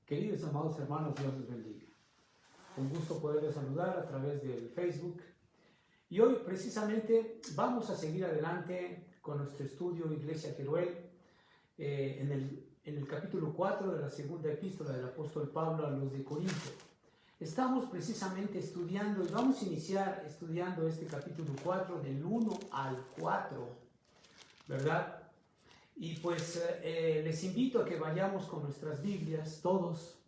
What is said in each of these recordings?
Queridos amados hermanos, Dios les bendiga. Un gusto poderles saludar a través del Facebook. Y hoy precisamente vamos a seguir adelante con nuestro estudio Iglesia Jeruel en el capítulo 4 de la segunda epístola del apóstol Pablo a los de Corinto. Estamos precisamente estudiando y vamos a iniciar estudiando este capítulo 4 del 1 al 4, ¿verdad? Y pues les invito a que vayamos con nuestras Biblias, todos,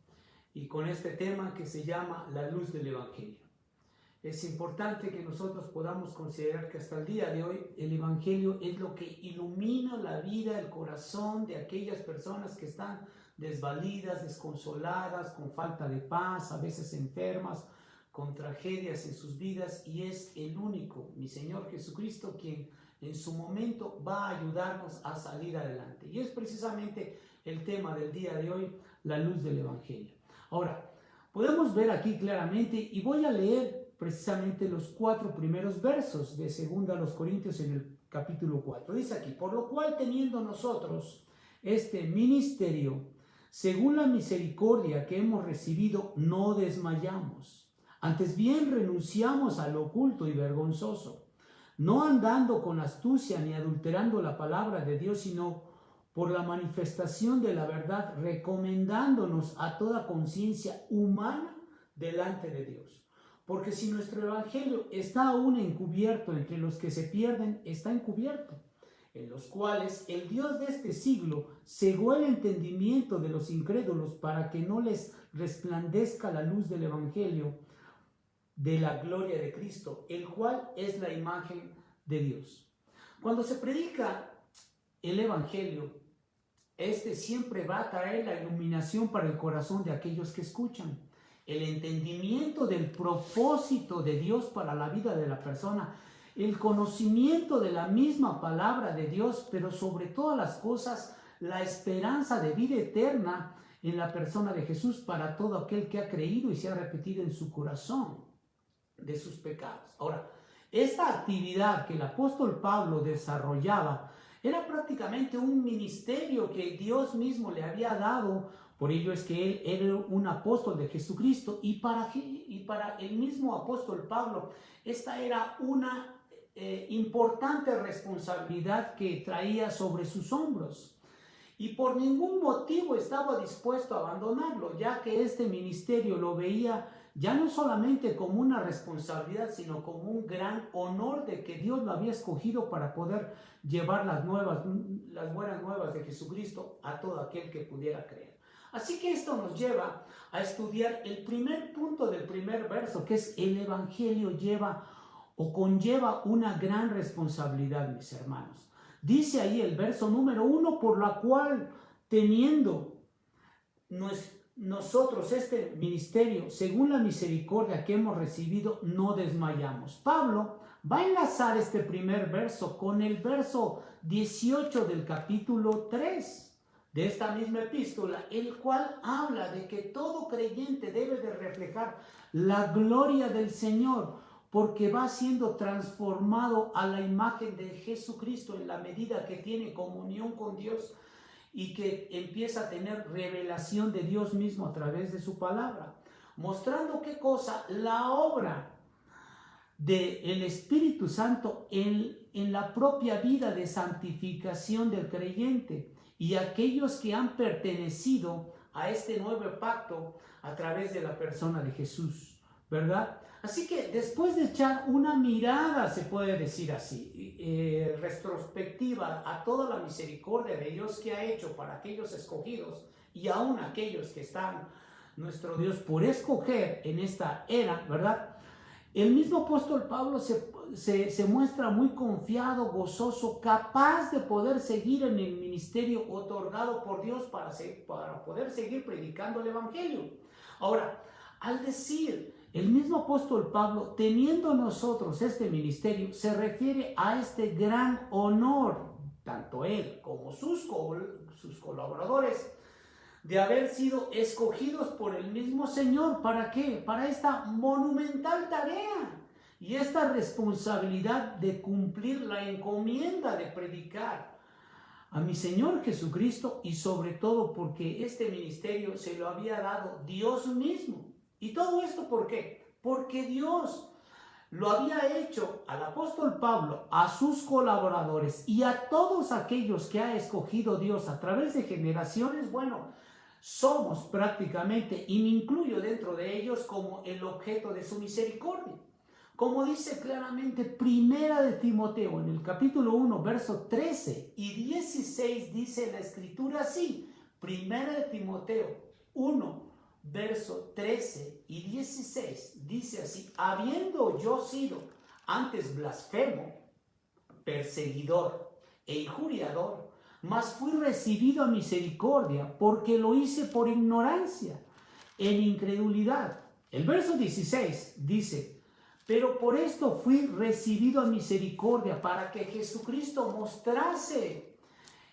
y con este tema que se llama la luz del Evangelio. Es importante que nosotros podamos considerar que hasta el día de hoy el Evangelio es lo que ilumina la vida, el corazón de aquellas personas que están desvalidas, desconsoladas, con falta de paz, a veces enfermas, con tragedias en sus vidas, y es el único, mi Señor Jesucristo, quien en su momento va a ayudarnos a salir adelante. Y es precisamente el tema del día de hoy, la luz del Evangelio. Ahora, podemos ver aquí claramente, y voy a leer precisamente los 4 primeros versos de 2 a los Corintios en el capítulo 4. Dice aquí: por lo cual, teniendo nosotros este ministerio, según la misericordia que hemos recibido, no desmayamos. Antes bien renunciamos a lo oculto y vergonzoso, no andando con astucia ni adulterando la palabra de Dios, sino por la manifestación de la verdad, recomendándonos a toda conciencia humana delante de Dios. Porque si nuestro evangelio está aún encubierto entre los que se pierden, está encubierto, en los cuales el Dios de este siglo cegó el entendimiento de los incrédulos para que no les resplandezca la luz del evangelio de la gloria de Cristo, el cual es la imagen de Dios. Cuando se predica el evangelio, este siempre va a traer la iluminación para el corazón de aquellos que escuchan, el entendimiento del propósito de Dios para la vida de la persona, el conocimiento de la misma palabra de Dios, pero sobre todas las cosas, la esperanza de vida eterna en la persona de Jesús para todo aquel que ha creído y se ha arrepentido en su corazón de sus pecados. Ahora, esta actividad que el apóstol Pablo desarrollaba era prácticamente un ministerio que Dios mismo le había dado. Por ello es que él era un apóstol de Jesucristo, y para el mismo apóstol Pablo esta era una importante responsabilidad que traía sobre sus hombros, y por ningún motivo estaba dispuesto a abandonarlo, ya que este ministerio lo veía ya no solamente como una responsabilidad, sino como un gran honor de que Dios lo había escogido para poder llevar las buenas nuevas de Jesucristo a todo aquel que pudiera creer. Así que esto nos lleva a estudiar el primer punto del primer verso, que es: el evangelio conlleva una gran responsabilidad, mis hermanos. Dice ahí el verso número 1, por la cual, teniendo nosotros este ministerio, según la misericordia que hemos recibido, no desmayamos. Pablo va a enlazar este primer verso con el verso 18 del capítulo 3 de esta misma epístola, el cual habla de que todo creyente debe de reflejar la gloria del Señor, porque va siendo transformado a la imagen de Jesucristo en la medida que tiene comunión con Dios y que empieza a tener revelación de Dios mismo a través de su palabra, mostrando qué cosa: la obra del Espíritu Santo en la propia vida de santificación del creyente y aquellos que han pertenecido a este nuevo pacto a través de la persona de Jesús, ¿verdad? Así que después de echar una mirada, se puede decir así, retrospectiva a toda la misericordia de Dios que ha hecho para aquellos escogidos y aún aquellos que están, nuestro Dios, por escoger en esta era, ¿verdad? El mismo apóstol Pablo se muestra muy confiado, gozoso, capaz de poder seguir en el ministerio otorgado por Dios para poder seguir predicando el evangelio. Ahora, al decir el mismo apóstol Pablo, teniendo nosotros este ministerio, se refiere a este gran honor, tanto él como sus colaboradores, de haber sido escogidos por el mismo Señor. ¿Para qué? Para esta monumental tarea y esta responsabilidad de cumplir la encomienda de predicar a mi Señor Jesucristo y sobre todo porque este ministerio se lo había dado Dios mismo. ¿Y todo esto por qué? Porque Dios lo había hecho al apóstol Pablo, a sus colaboradores y a todos aquellos que ha escogido Dios a través de generaciones. Bueno, somos prácticamente, y me incluyo dentro de ellos, como el objeto de su misericordia. Como dice claramente Primera de Timoteo, en el capítulo 1, verso 13 y 16, dice la Escritura así. Primera de Timoteo 1, verso 13 y 16, dice así: habiendo yo sido antes blasfemo, perseguidor e injuriador, mas fui recibido a misericordia, porque lo hice por ignorancia, en incredulidad. El verso 16 dice: pero por esto fui recibido a misericordia, para que Jesucristo mostrase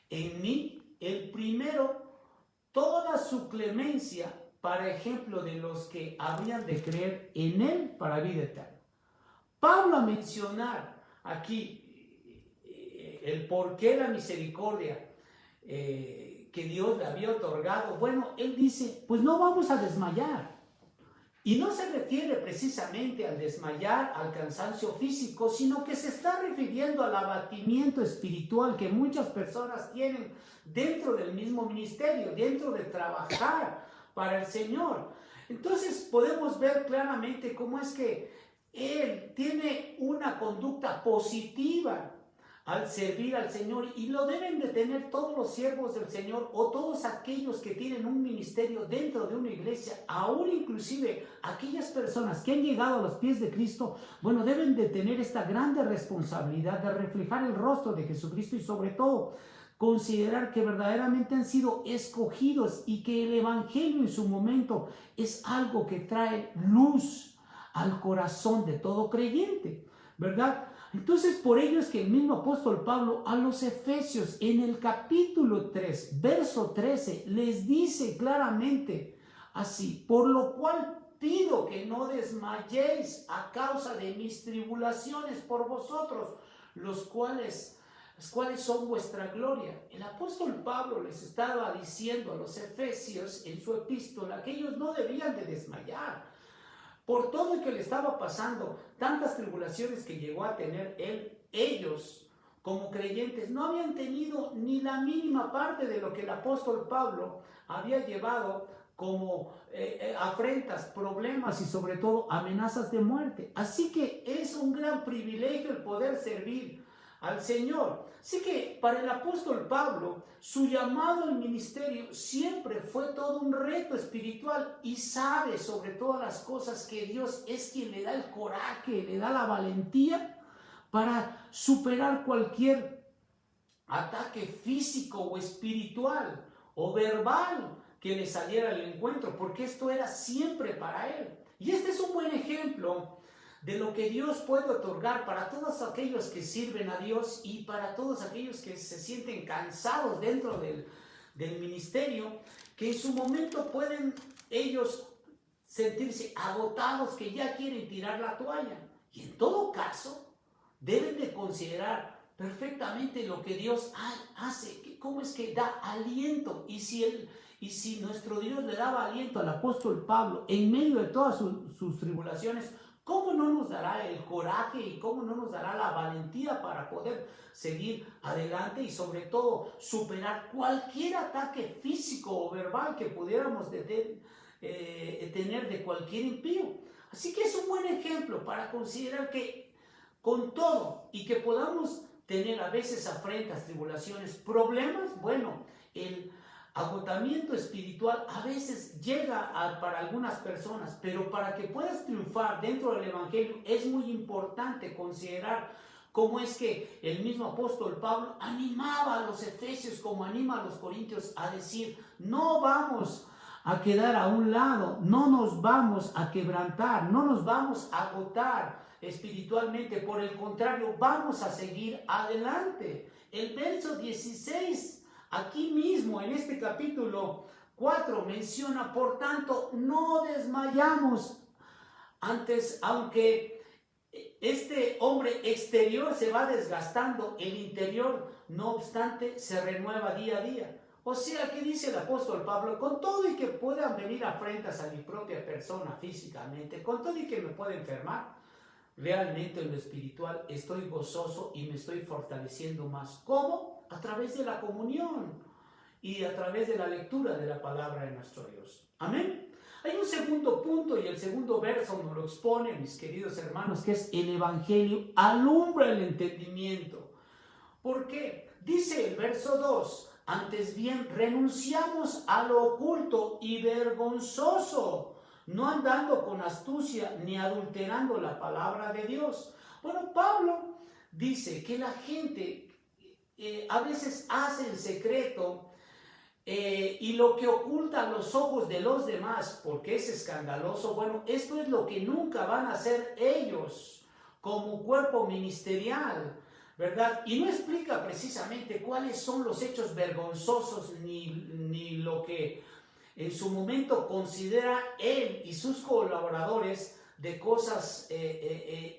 en mí el primero toda su clemencia, para ejemplo de los que habrían de creer en él para vida eterna. Pablo, a mencionar aquí el por qué la misericordia que Dios le había otorgado, bueno, él dice, pues no vamos a desmayar. Y no se refiere precisamente al desmayar, al cansancio físico, sino que se está refiriendo al abatimiento espiritual que muchas personas tienen dentro del mismo ministerio, dentro de trabajar para el Señor. Entonces podemos ver claramente cómo es que él tiene una conducta positiva al servir al Señor, y lo deben de tener todos los siervos del Señor, o todos aquellos que tienen un ministerio dentro de una iglesia, aún inclusive aquellas personas que han llegado a los pies de Cristo. Bueno, deben de tener esta grande responsabilidad de reflejar el rostro de Jesucristo, y sobre todo considerar que verdaderamente han sido escogidos y que el evangelio en su momento es algo que trae luz al corazón de todo creyente, ¿verdad? Entonces, por ello es que el mismo apóstol Pablo a los Efesios, en el capítulo 3, verso 13, les dice claramente así: por lo cual pido que no desmayéis a causa de mis tribulaciones por vosotros, las cuales son vuestra gloria. El apóstol Pablo les estaba diciendo a los Efesios en su epístola que ellos no debían de desmayar por todo lo que le estaba pasando, tantas tribulaciones que llegó a tener ellos como creyentes. No habían tenido ni la mínima parte de lo que el apóstol Pablo había llevado como afrentas, problemas y sobre todo amenazas de muerte. Así que es un gran privilegio el poder servir al Señor. Así que para el apóstol Pablo, su llamado al ministerio siempre fue todo un reto espiritual, y sabe sobre todas las cosas que Dios es quien le da el coraje, le da la valentía para superar cualquier ataque físico o espiritual o verbal que le saliera al encuentro, porque esto era siempre para él. Y este es un buen ejemplo de lo que Dios puede otorgar para todos aquellos que sirven a Dios y para todos aquellos que se sienten cansados dentro del ministerio, que en su momento pueden ellos sentirse agotados, que ya quieren tirar la toalla. Y en todo caso, deben de considerar perfectamente lo que Dios hace, cómo es que da aliento. Y si nuestro Dios le daba aliento al apóstol Pablo en medio de todas sus tribulaciones, ¿cómo no nos dará el coraje y cómo no nos dará la valentía para poder seguir adelante y sobre todo superar cualquier ataque físico o verbal que pudiéramos tener de cualquier impío? Así que es un buen ejemplo para considerar que con todo y que podamos tener a veces afrentas, tribulaciones, problemas, bueno, el agotamiento espiritual a veces llega para algunas personas, pero para que puedas triunfar dentro del evangelio es muy importante considerar cómo es que el mismo apóstol Pablo animaba a los efesios, como anima a los corintios, a decir: no vamos a quedar a un lado, no nos vamos a quebrantar, no nos vamos a agotar espiritualmente, por el contrario, vamos a seguir adelante. El verso 16 aquí mismo en este capítulo 4 menciona: por tanto, no desmayamos antes, aunque este hombre exterior se va desgastando, el interior, no obstante, se renueva día a día. O sea, ¿qué dice el apóstol Pablo? Con todo y que puedan venir afrentas a mi propia persona físicamente, con todo y que me pueda enfermar, realmente en lo espiritual estoy gozoso y me estoy fortaleciendo más. ¿Cómo? A través de la comunión y a través de la lectura de la palabra de nuestro Dios. Amén. Hay un segundo punto y el segundo verso nos lo expone, mis queridos hermanos, que es el Evangelio alumbra el entendimiento. ¿Por qué? Dice el verso 2, antes bien renunciamos a lo oculto y vergonzoso, no andando con astucia ni adulterando la palabra de Dios. Bueno, Pablo dice que la gente a veces hace en secreto y lo que oculta a los ojos de los demás, porque es escandaloso. Bueno, esto es lo que nunca van a hacer ellos como cuerpo ministerial, ¿verdad? Y no explica precisamente cuáles son los hechos vergonzosos ni lo que en su momento considera él y sus colaboradores de cosas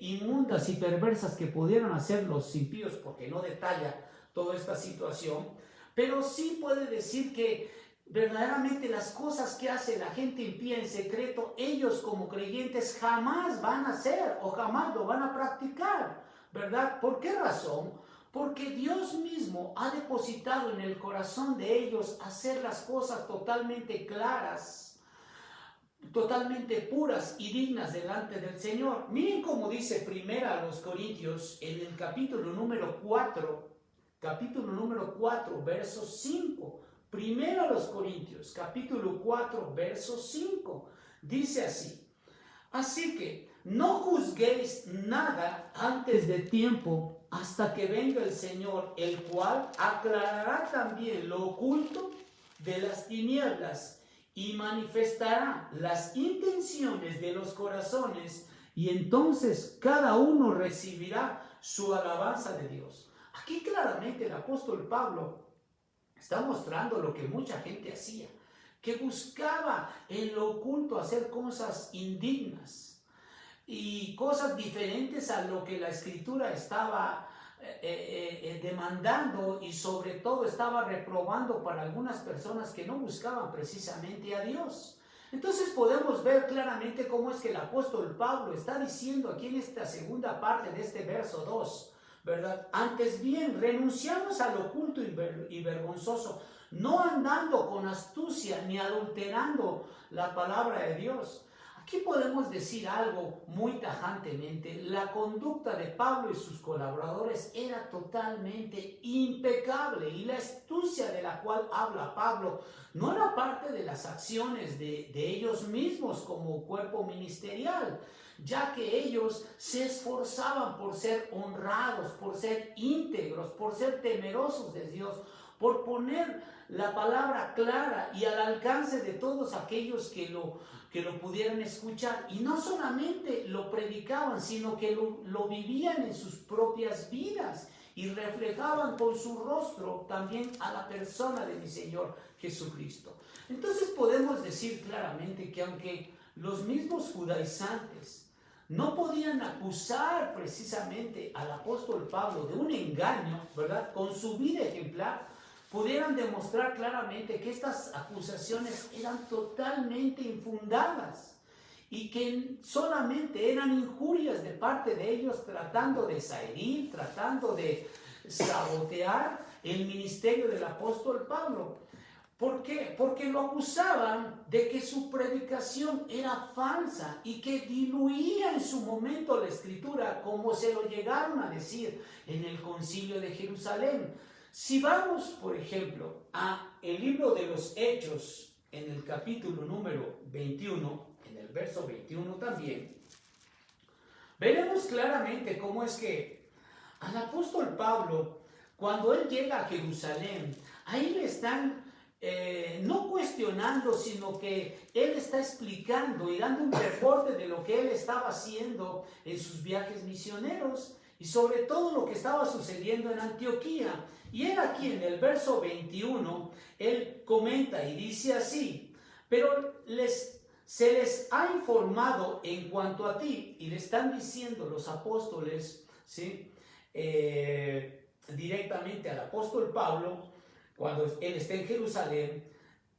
inmundas y perversas que pudieran hacer los impíos, porque no detalla toda esta situación. Pero sí puede decir que verdaderamente las cosas que hace la gente impía en secreto, ellos como creyentes jamás van a hacer o jamás lo van a practicar, ¿verdad? ¿Por qué razón? Porque Dios mismo ha depositado en el corazón de ellos hacer las cosas totalmente claras, totalmente puras y dignas delante del Señor. Miren cómo dice primera a los Corintios en el capítulo número 4, verso 5. Primero a los Corintios, capítulo 4, verso 5. Dice así: así que no juzguéis nada antes de tiempo, hasta que venga el Señor, el cual aclarará también lo oculto de las tinieblas y manifestará las intenciones de los corazones, y entonces cada uno recibirá su alabanza de Dios. Aquí claramente el apóstol Pablo está mostrando lo que mucha gente hacía, que buscaba en lo oculto hacer cosas indignas y cosas diferentes a lo que la Escritura estaba demandando, y sobre todo estaba reprobando para algunas personas que no buscaban precisamente a Dios. Entonces podemos ver claramente cómo es que el apóstol Pablo está diciendo aquí en esta segunda parte de este verso 2, ¿verdad? Antes bien, renunciamos a lo oculto y vergonzoso, no andando con astucia ni adulterando la palabra de Dios. Aquí podemos decir algo muy tajantemente: la conducta de Pablo y sus colaboradores era totalmente impecable, y la astucia de la cual habla Pablo no era parte de las acciones de ellos mismos como cuerpo ministerial, ya que ellos se esforzaban por ser honrados, por ser íntegros, por ser temerosos de Dios, por poner la palabra clara y al alcance de todos aquellos que lo pudieran escuchar. Y no solamente lo predicaban, sino que lo vivían en sus propias vidas y reflejaban con su rostro también a la persona de mi Señor Jesucristo. Entonces podemos decir claramente que aunque los mismos judaizantes no podían acusar precisamente al apóstol Pablo de un engaño, ¿verdad?, con su vida ejemplar, pudieran demostrar claramente que estas acusaciones eran totalmente infundadas y que solamente eran injurias de parte de ellos, tratando de herir, tratando de sabotear el ministerio del apóstol Pablo. ¿Por qué? Porque lo acusaban de que su predicación era falsa y que diluía en su momento la Escritura, como se lo llegaron a decir en el Concilio de Jerusalén. Si vamos, por ejemplo, a el libro de los Hechos, en el capítulo número 21, en el verso 21 también, veremos claramente cómo es que al apóstol Pablo, cuando él llega a Jerusalén, ahí le están no cuestionando, sino que él está explicando y dando un reporte de lo que él estaba haciendo en sus viajes misioneros y sobre todo lo que estaba sucediendo en Antioquía. Y él aquí en el verso 21, él comenta y dice así: pero les se les ha informado en cuanto a ti, y le están diciendo los apóstoles, ¿sí? Directamente al apóstol Pablo, cuando él está en Jerusalén,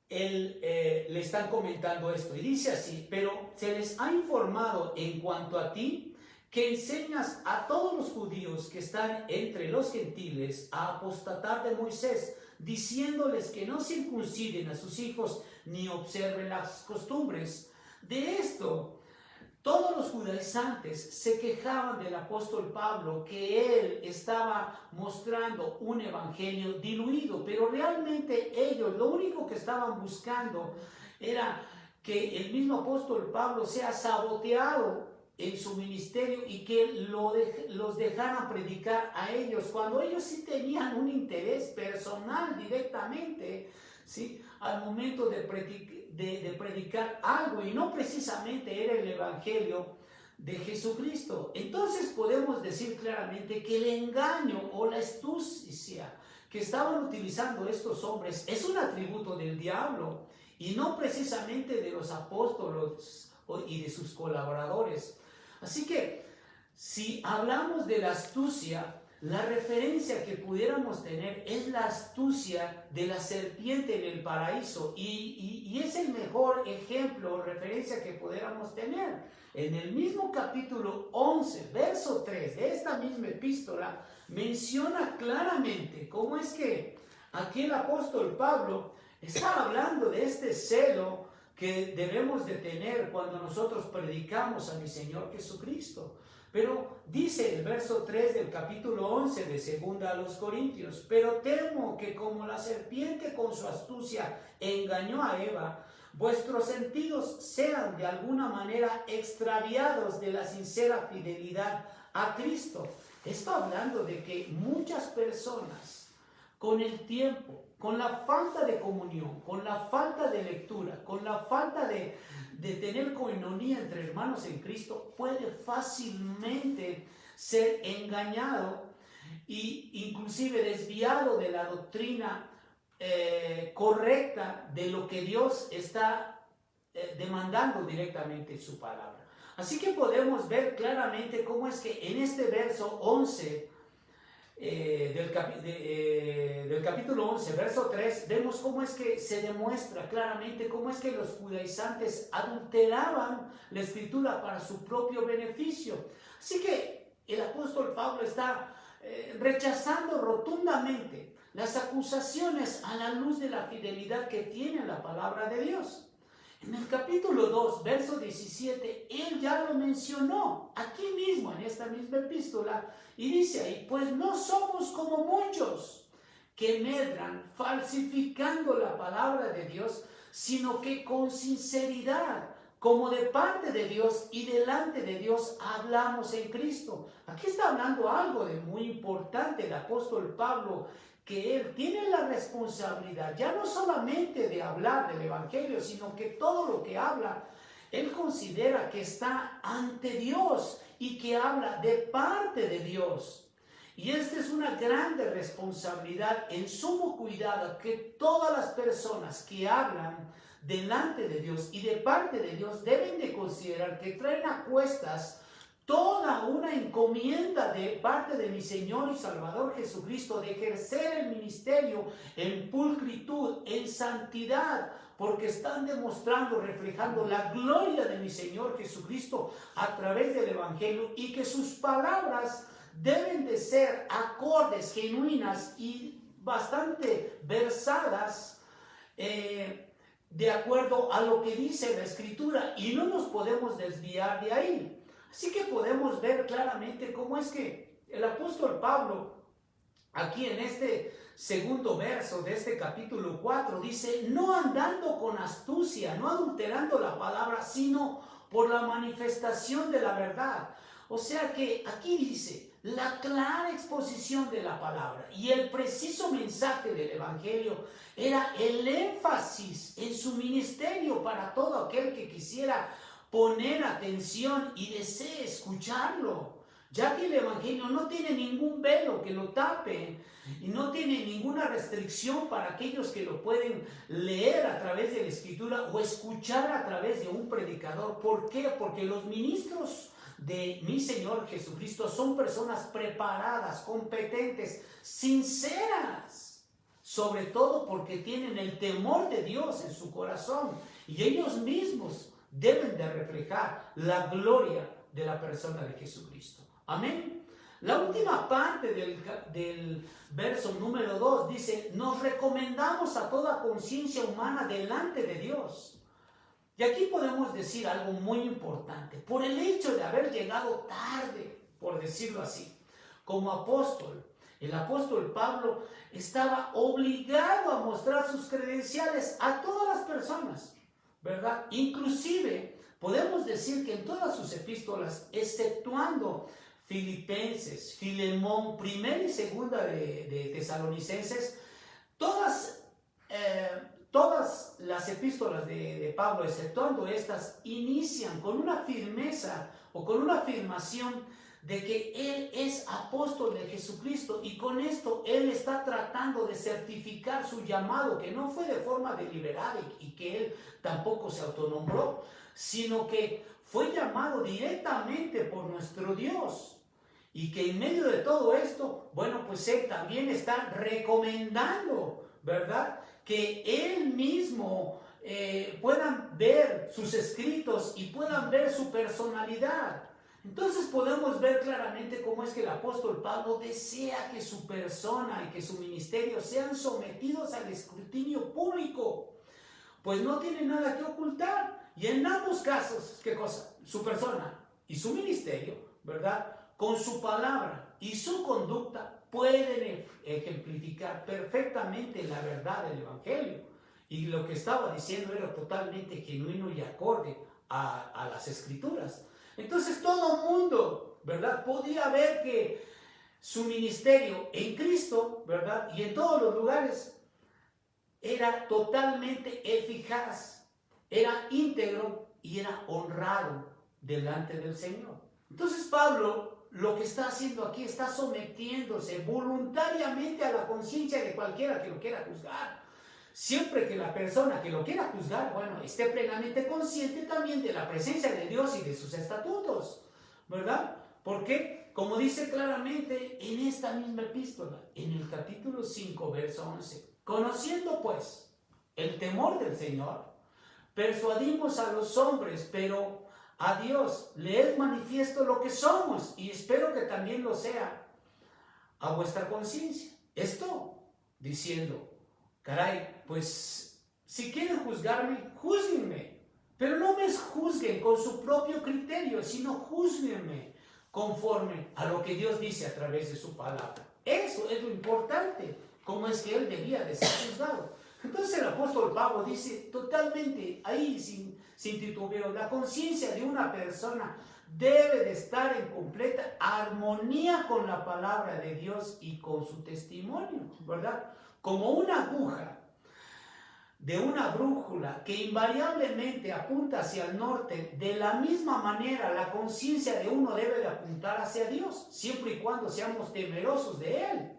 le están comentando esto, y dice así: pero se les ha informado en cuanto a ti, que enseñas a todos los judíos que están entre los gentiles a apostatar de Moisés, diciéndoles que no circunciden a sus hijos ni observen las costumbres. De esto, todos los judaizantes se quejaban del apóstol Pablo, que él estaba mostrando un evangelio diluido, pero realmente ellos lo único que estaban buscando era que el mismo apóstol Pablo sea saboteado en su ministerio y que los dejaran predicar a ellos, cuando ellos sí tenían un interés personal directamente, ¿sí?, al momento de predicar algo, y no precisamente era el evangelio de Jesucristo. Entonces podemos decir claramente que el engaño o la astucia que estaban utilizando estos hombres es un atributo del diablo y no precisamente de los apóstoles y de sus colaboradores. Así que si hablamos de la astucia, la referencia que pudiéramos tener es la astucia de la serpiente en el paraíso, y es el mejor ejemplo o referencia que pudiéramos tener. En el mismo capítulo 11, verso 3 de esta misma epístola, menciona claramente cómo es que aquí el apóstol Pablo está hablando de este celo que debemos de tener cuando nosotros predicamos a mi Señor Jesucristo. Pero dice el verso 3 del capítulo 11 de segunda a los Corintios: pero temo que como la serpiente con su astucia engañó a Eva, vuestros sentidos sean de alguna manera extraviados de la sincera fidelidad a Cristo. Está hablando de que muchas personas, con el tiempo, con la falta de comunión, con la falta de lectura, con la falta de tener coinonía entre hermanos en Cristo, puede fácilmente ser engañado e inclusive desviado de la doctrina correcta de lo que Dios está demandando directamente en su palabra. Así que podemos ver claramente cómo es que en este verso 11 del capítulo 11, verso 3, vemos cómo es que se demuestra claramente cómo es que los judaizantes adulteraban la escritura para su propio beneficio. Así que el apóstol Pablo está rechazando rotundamente las acusaciones a la luz de la fidelidad que tiene la palabra de Dios. En el capítulo 2, verso 17, él ya lo mencionó aquí mismo, en esta misma epístola, y dice ahí: pues no somos como muchos que medran falsificando la palabra de Dios, sino que con sinceridad, como de parte de Dios y delante de Dios, hablamos en Cristo. Aquí está hablando algo de muy importante el apóstol Pablo, que él tiene la responsabilidad ya no solamente de hablar del evangelio, sino que todo lo que habla, él considera que está ante Dios y que habla de parte de Dios. Y esta es una grande responsabilidad, en sumo cuidado, que todas las personas que hablan delante de Dios y de parte de Dios deben de considerar que traen a cuestas toda una encomienda de parte de mi Señor y Salvador Jesucristo, de ejercer el ministerio en pulcritud, en santidad, porque están demostrando, reflejando la gloria de mi Señor Jesucristo a través del Evangelio, y que sus palabras deben de ser acordes, genuinas y bastante versadas de acuerdo a lo que dice la Escritura, y no nos podemos desviar de ahí. Así que podemos ver claramente cómo es que el apóstol Pablo, aquí en este segundo verso de este capítulo 4, dice: no andando con astucia, no adulterando la palabra, sino por la manifestación de la verdad. O sea que aquí dice la clara exposición de la palabra, y el preciso mensaje del evangelio era el énfasis en su ministerio para todo aquel que quisiera poner atención y desee escucharlo. ya que el Evangelio no tiene ningún velo que lo tape y no tiene ninguna restricción para aquellos que lo pueden leer a través de la Escritura o escuchar a través de un predicador. ¿Por qué? Porque los ministros de mi Señor Jesucristo son personas preparadas, competentes, sinceras, sobre todo porque tienen el temor de Dios en su corazón y ellos mismos deben de reflejar la gloria de la persona de Jesucristo. Amén. La última parte del verso número 2 dice: nos recomendamos a toda conciencia humana delante de Dios. Y aquí podemos decir algo muy importante. Por el hecho de haber llegado tarde, por decirlo así, como apóstol, el apóstol Pablo estaba obligado a mostrar sus credenciales a todas las personas, ¿verdad? Inclusive podemos decir que en todas sus epístolas, exceptuando Filipenses, Filemón, primera y segunda de Tesalonicenses, todas las epístolas de Pablo, exceptuando estas, inician con una firmeza o con una afirmación de que él es apóstol de Jesucristo, y con esto él está tratando de certificar su llamado, que no fue de forma deliberada y que él tampoco se autonombró, sino que fue llamado directamente por nuestro Dios. Y que en medio de todo esto, bueno, pues él también está recomendando, ¿verdad?, que él mismo puedan ver sus escritos y puedan ver su personalidad. Entonces podemos ver claramente cómo es que el apóstol Pablo desea que su persona y que su ministerio sean sometidos al escrutinio público, pues no tiene nada que ocultar. Y en ambos casos, ¿qué cosa? Su persona y su ministerio, ¿verdad?, con su palabra y su conducta pueden ejemplificar perfectamente la verdad del Evangelio. Y lo que estaba diciendo era totalmente genuino y acorde a las Escrituras. Entonces todo mundo, ¿verdad?, podía ver que su ministerio en Cristo, ¿verdad?, y en todos los lugares era totalmente eficaz, era íntegro y era honrado delante del Señor. Entonces Pablo lo que está haciendo aquí, está sometiéndose voluntariamente a la conciencia de cualquiera que lo quiera juzgar. Siempre que la persona que lo quiera juzgar, bueno, esté plenamente consciente también de la presencia de Dios y de sus estatutos, ¿verdad? Porque, como dice claramente en esta misma epístola, en el capítulo 5, verso 11, conociendo pues el temor del Señor, persuadimos a los hombres, pero a Dios le es manifiesto lo que somos, y espero que también lo sea a vuestra conciencia. Esto diciendo, caray, pues si quieren juzgarme, júzguenme, pero no me juzguen con su propio criterio, sino júzguenme conforme a lo que Dios dice a través de su palabra. Eso es lo importante, cómo es que él debía de ser juzgado. Entonces el apóstol Pablo dice totalmente ahí, sin titubeo, la conciencia de una persona debe de estar en completa armonía con la palabra de Dios y con su testimonio, ¿verdad? Como una aguja de una brújula que invariablemente apunta hacia el norte, de la misma manera la conciencia de uno debe de apuntar hacia Dios, siempre y cuando seamos temerosos de Él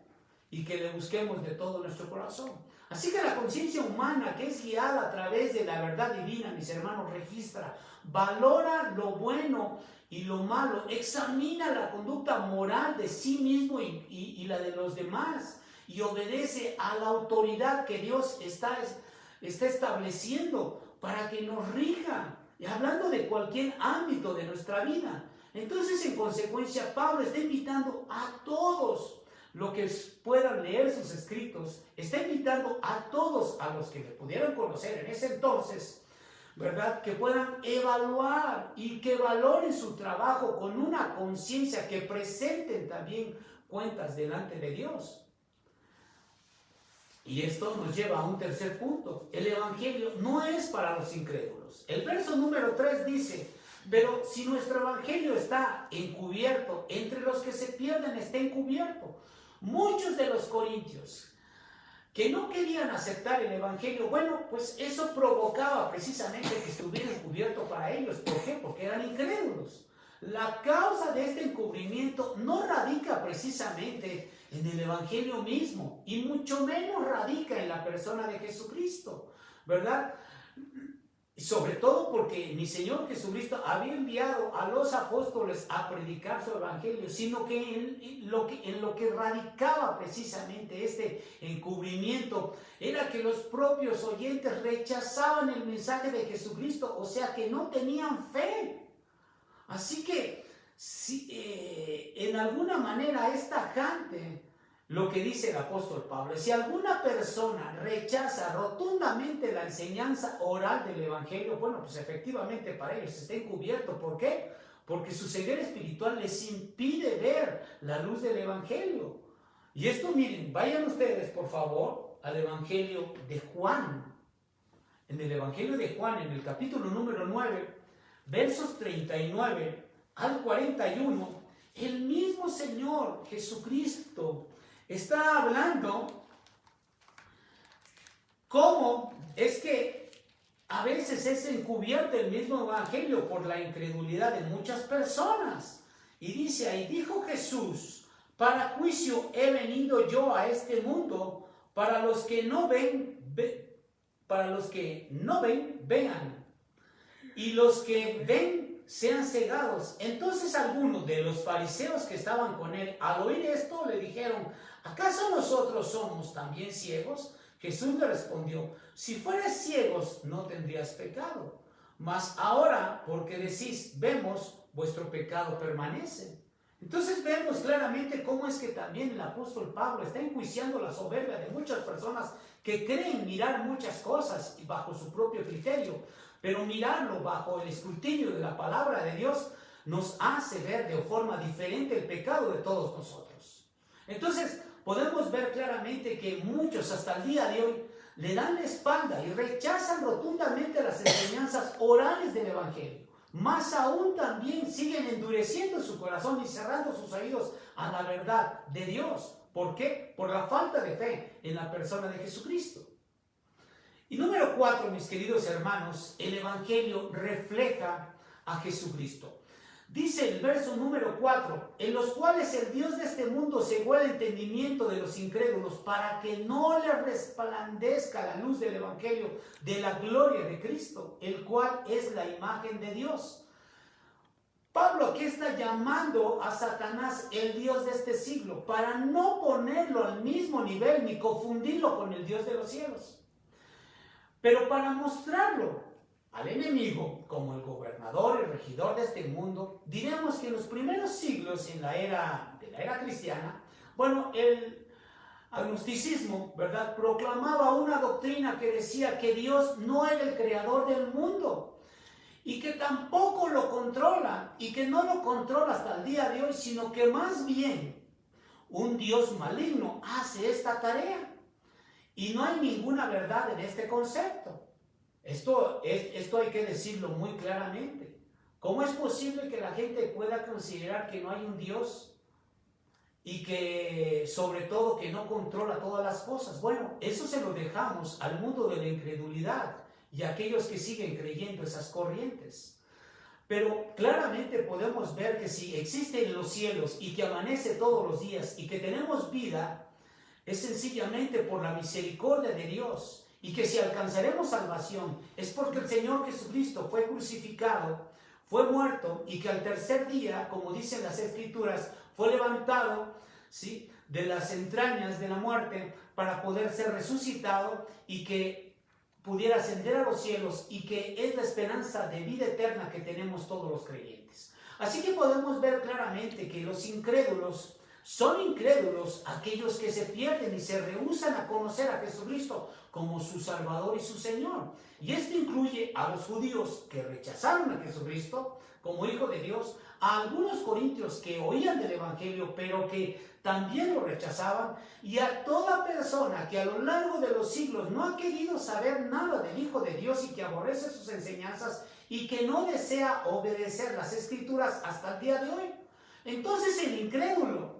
y que le busquemos de todo nuestro corazón. Así que la conciencia humana, que es guiada a través de la verdad divina, mis hermanos, registra, valora lo bueno y lo malo, examina la conducta moral de sí mismo y la de los demás, y obedece a la autoridad que Dios está estableciendo para que nos rija, y hablando de cualquier ámbito de nuestra vida. Entonces, en consecuencia, Pablo está invitando a todos los que puedan leer sus escritos, está invitando a todos a los que le pudieran conocer en ese entonces, ¿verdad?, que puedan evaluar y que valoren su trabajo con una conciencia, que presenten también cuentas delante de Dios. Y esto nos lleva a un tercer punto. El Evangelio no es para los incrédulos. El verso número 3 dice: pero si nuestro Evangelio está encubierto, entre los que se pierden está encubierto. Muchos de los corintios que no querían aceptar el Evangelio, bueno, pues eso provocaba precisamente que estuviera encubierto para ellos. ¿Por qué? Porque eran incrédulos. La causa de este encubrimiento no radica precisamente en el Evangelio mismo, y mucho menos radica en la persona de Jesucristo, ¿verdad? Sobre todo porque mi Señor Jesucristo había enviado a los apóstoles a predicar su evangelio, sino que en lo que radicaba precisamente este encubrimiento era que los propios oyentes rechazaban el mensaje de Jesucristo, o sea que no tenían fe. Así que si, en alguna manera es tajante lo que dice el apóstol Pablo. Si alguna persona rechaza rotundamente la enseñanza oral del evangelio, bueno, pues efectivamente para ellos está encubierto. ¿Por qué? Porque su ceguera espiritual les impide ver la luz del evangelio. Y esto, miren, vayan ustedes por favor al evangelio de Juan. En el evangelio de Juan, en el capítulo número 9, versos 39 al 41, el mismo Señor Jesucristo está hablando cómo es que a veces es encubierto el mismo evangelio por la incredulidad de muchas personas. Y dice ahí, dijo Jesús, para juicio he venido yo a este mundo, para los que no ven, vean, y los que ven sean cegados. Entonces algunos de los fariseos que estaban con él, al oír esto, le dijeron, ¿acaso nosotros somos también ciegos? Jesús le respondió, si fueras ciegos no tendrías pecado, mas ahora porque decís, vemos, vuestro pecado permanece. Entonces vemos claramente cómo es que también el apóstol Pablo está enjuiciando la soberbia de muchas personas que creen mirar muchas cosas bajo su propio criterio, pero mirarlo bajo el escrutinio de la palabra de Dios nos hace ver de forma diferente el pecado de todos nosotros. Entonces podemos ver claramente que muchos hasta el día de hoy le dan la espalda y rechazan rotundamente las enseñanzas orales del evangelio. Más aún también siguen endureciendo su corazón y cerrando sus oídos a la verdad de Dios. ¿Por qué? Por la falta de fe en la persona de Jesucristo. Y número 4, mis queridos hermanos, el evangelio refleja a Jesucristo. Dice el verso número 4, en los cuales el Dios de este mundo cegó el entendimiento de los incrédulos para que no les resplandezca la luz del evangelio de la gloria de Cristo, el cual es la imagen de Dios. Pablo aquí está llamando a Satanás el Dios de este siglo para no ponerlo al mismo nivel ni confundirlo con el Dios de los cielos, pero para mostrarlo al enemigo como el gobernador y regidor de este mundo. Diremos que en los primeros siglos de la era cristiana, bueno, el agnosticismo, ¿verdad?, proclamaba una doctrina que decía que Dios no era el creador del mundo y que tampoco lo controla y que no lo controla hasta el día de hoy, sino que más bien un Dios maligno hace esta tarea. Y no hay ninguna verdad en este concepto. Esto hay que decirlo muy claramente. ¿Cómo es posible que la gente pueda considerar que no hay un Dios y que sobre todo que no controla todas las cosas? Bueno, eso se lo dejamos al mundo de la incredulidad y a aquellos que siguen creyendo esas corrientes. Pero claramente podemos ver que si existe en los cielos y que amanece todos los días y que tenemos vida, es sencillamente por la misericordia de Dios. Y que si alcanzaremos salvación es porque el Señor Jesucristo fue crucificado, fue muerto y que al tercer día, como dicen las Escrituras, fue levantado, ¿sí?, de las entrañas de la muerte para poder ser resucitado y que pudiera ascender a los cielos y que es la esperanza de vida eterna que tenemos todos los creyentes. Así que podemos ver claramente que los incrédulos son incrédulos aquellos que se pierden y se rehúsan a conocer a Jesucristo como su Salvador y su Señor. Y esto incluye a los judíos que rechazaron a Jesucristo como Hijo de Dios, a algunos corintios que oían del Evangelio pero que también lo rechazaban, y a toda persona que a lo largo de los siglos no ha querido saber nada del Hijo de Dios y que aborrece sus enseñanzas y que no desea obedecer las Escrituras hasta el día de hoy. Entonces el incrédulo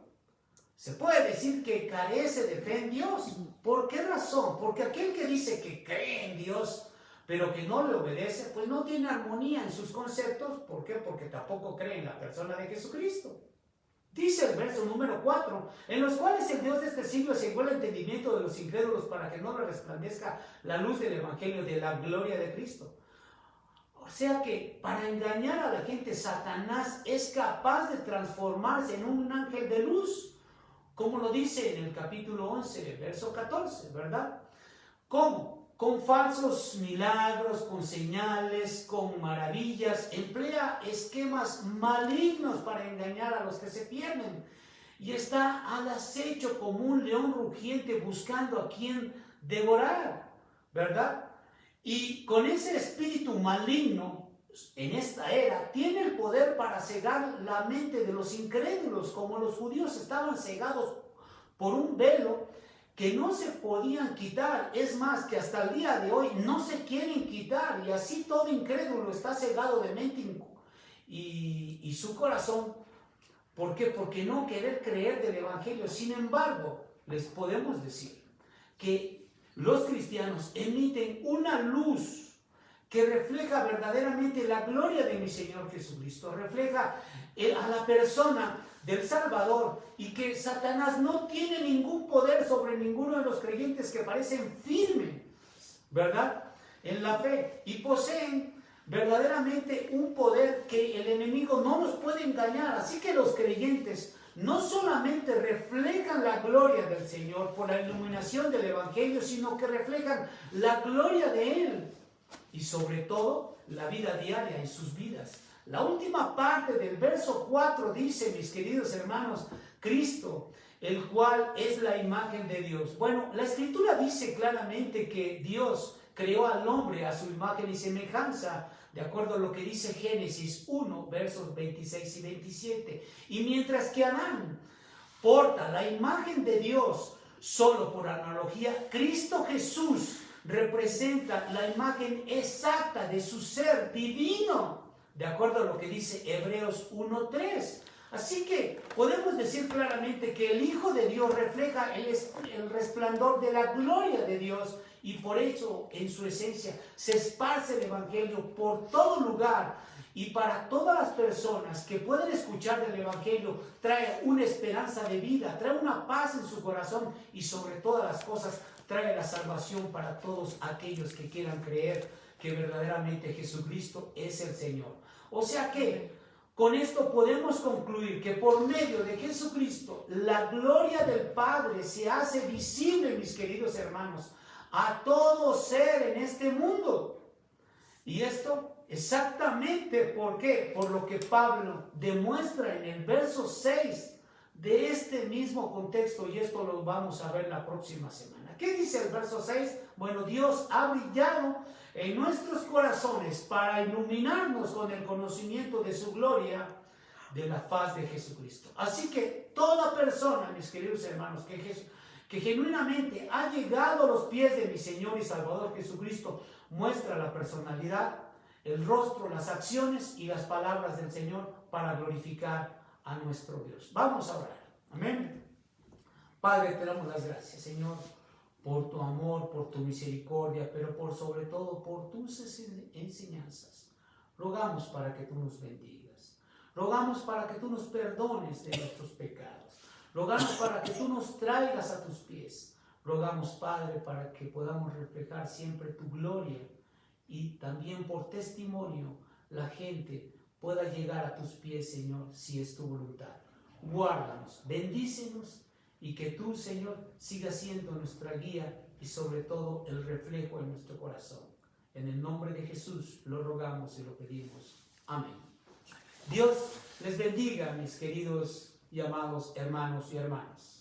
se puede decir que carece de fe en Dios. ¿Por qué razón? Porque aquel que dice que cree en Dios, pero que no le obedece, pues no tiene armonía en sus conceptos. ¿Por qué? Porque tampoco cree en la persona de Jesucristo. Dice el verso número 4, en los cuales el Dios de este siglo cegó el entendimiento de los incrédulos para que no le resplandezca la luz del evangelio de la gloria de Cristo. O sea que para engañar a la gente, Satanás es capaz de transformarse en un ángel de luz, como lo dice en el capítulo 11, verso 14, ¿verdad? ¿Cómo? Con falsos milagros, con señales, con maravillas, emplea esquemas malignos para engañar a los que se pierden. Y está al acecho como un león rugiente buscando a quien devorar, ¿verdad? Y con ese espíritu maligno, en esta era, tiene el poder para cegar la mente de los incrédulos, como los judíos estaban cegados por un velo que no se podían quitar. Es más, que hasta el día de hoy no se quieren quitar, y así todo incrédulo está cegado de mente y su corazón. ¿Por qué? Porque no querer creer del evangelio. Sin embargo, les podemos decir que los cristianos emiten una luz que refleja verdaderamente la gloria de mi Señor Jesucristo, refleja a la persona del Salvador, y que Satanás no tiene ningún poder sobre ninguno de los creyentes que parecen firmes, ¿verdad?, en la fe, y poseen verdaderamente un poder que el enemigo no nos puede engañar. Así que los creyentes no solamente reflejan la gloria del Señor por la iluminación del evangelio, sino que reflejan la gloria de Él, y sobre todo la vida diaria en sus vidas. La última parte del verso 4 dice, mis queridos hermanos, Cristo, el cual es la imagen de Dios. Bueno, la Escritura dice claramente que Dios creó al hombre a su imagen y semejanza, de acuerdo a lo que dice Génesis 1, versos 26 y 27. Y mientras que Adán porta la imagen de Dios solo por analogía, Cristo Jesús representa la imagen exacta de su ser divino, de acuerdo a lo que dice Hebreos 1:3. Así que podemos decir claramente que el Hijo de Dios refleja el resplandor de la gloria de Dios, y por eso en su esencia se esparce el evangelio por todo lugar, y para todas las personas que pueden escuchar del evangelio trae una esperanza de vida, trae una paz en su corazón, y sobre todas las cosas trae la salvación para todos aquellos que quieran creer que verdaderamente Jesucristo es el Señor. O sea que con esto podemos concluir que por medio de Jesucristo la gloria del Padre se hace visible, mis queridos hermanos, a todo ser en este mundo. Y esto exactamente ¿por qué? Por lo que Pablo demuestra en el verso 6 de este mismo contexto, y esto lo vamos a ver la próxima semana. ¿Qué dice el verso 6? Bueno, Dios ha brillado en nuestros corazones para iluminarnos con el conocimiento de su gloria, de la faz de Jesucristo. Así que toda persona, mis queridos hermanos, que genuinamente ha llegado a los pies de mi Señor y Salvador Jesucristo, muestra la personalidad, el rostro, las acciones y las palabras del Señor para glorificar a nuestro Dios. Vamos a orar. Amén. Padre, te damos las gracias, Señor, por tu amor, por tu misericordia, pero por sobre todo por tus enseñanzas. Rogamos para que tú nos bendigas. Rogamos para que tú nos perdones de nuestros pecados. Rogamos para que tú nos traigas a tus pies. Rogamos, Padre, para que podamos reflejar siempre tu gloria, y también por testimonio la gente pueda llegar a tus pies, Señor, si es tu voluntad. Guárdanos, bendícenos, y que tú, Señor, sigas siendo nuestra guía y sobre todo el reflejo en nuestro corazón. En el nombre de Jesús lo rogamos y lo pedimos. Amén. Dios les bendiga, mis queridos y amados hermanos y hermanas.